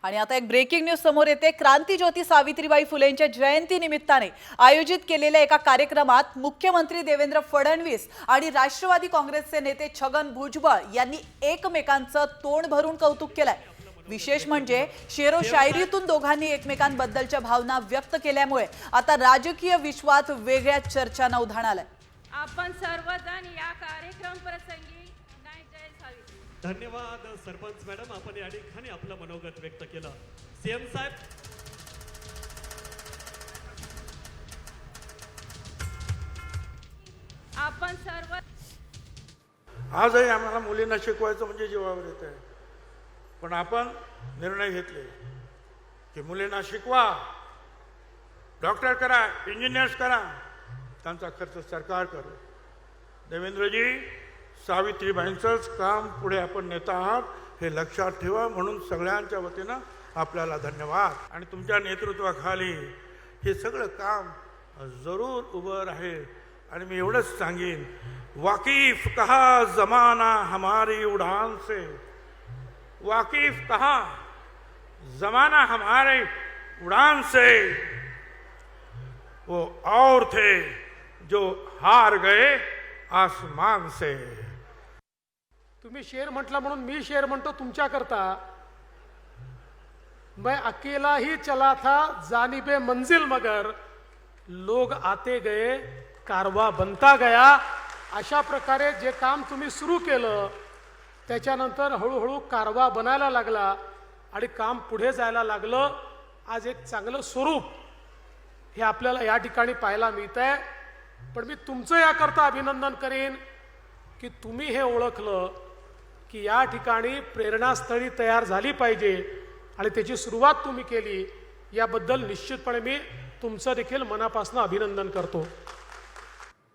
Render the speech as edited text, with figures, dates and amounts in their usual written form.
आणि आता एक ब्रेकिंग न्यूज समोर येते। क्रांतीज्योती सावित्रीबाई फुलेंच्या जयंती निमित्ताने आयोजित केलेल्या एका कार्यक्रमात मुख्यमंत्री देवेंद्र फडणवीस आणि राष्ट्रवादी काँग्रेसचे नेते छगन भुजबळ यांनी एकमेकांचं तोंड भरून कौतुक केलंय। विशेष म्हणजे शेरो शायरीतून दोघांनी एकमेकांबद्दलच्या भावना व्यक्त केल्यामुळे आता राजकीय विश्वात वेगळ्या चर्चांना उधाण आलंय। आपण सर्वजण या कार्यक्रम प्रसंगी धन्यवाद सरपंच मॅडम, आपण या ठिकाणी आपलं मनोगत व्यक्त केलं। सीएम साहेब, आपण सर्व आजही आम्हाला मुलींना शिकवायचं म्हणजे जीवावर येत आहे, पण आपण निर्णय घेतले की मुलींना शिकवा, डॉक्टर करा, इंजिनियर्स करा, त्यांचा खर्च सरकार करू। देवेंद्रजी, सावित्रीबाईंचंच काम पुढे आपण नेत आहात हे लक्षात ठेवा, म्हणून सगळ्यांच्या वतीनं आपल्याला धन्यवाद। आणि तुमच्या नेतृत्वाखाली हे सगळं काम जरूर उभं राहील। आणि मी एवढंच सांगेन, वाकिफ कहा जमाना हमारी उड़ान से, वाकिफ कहा जमाना हमारे उड़ान से, वो और थे जो हार गए आसमान से। तुम्ही शेर म्हटला म्हणून मी शेर म्हणतो तुमच्याकरता। मैं अकेला ही चला था जानिबे मंजिल, मगर लोग आते गए कारवा बनता गया। अशा प्रकारे जे काम तुम्ही सुरू केलं त्याच्यानंतर हळूहळू कारवा बनायला लागला आणि काम पुढे जायला लागलं। आज एक चांगलं स्वरूप हे आपल्याला या ठिकाणी पाहायला मिळतंय। पण मी तुमचं याकरता अभिनंदन करेन की तुम्ही हे ओळखलं की या ठिकाणी प्रेरणास्थळी तयार झाली पाहिजे आणि त्याची सुरुवात तुम्ही केली। याबद्दल निश्चितपणे मी तुमचं देखील मनापासून अभिनंदन करतो।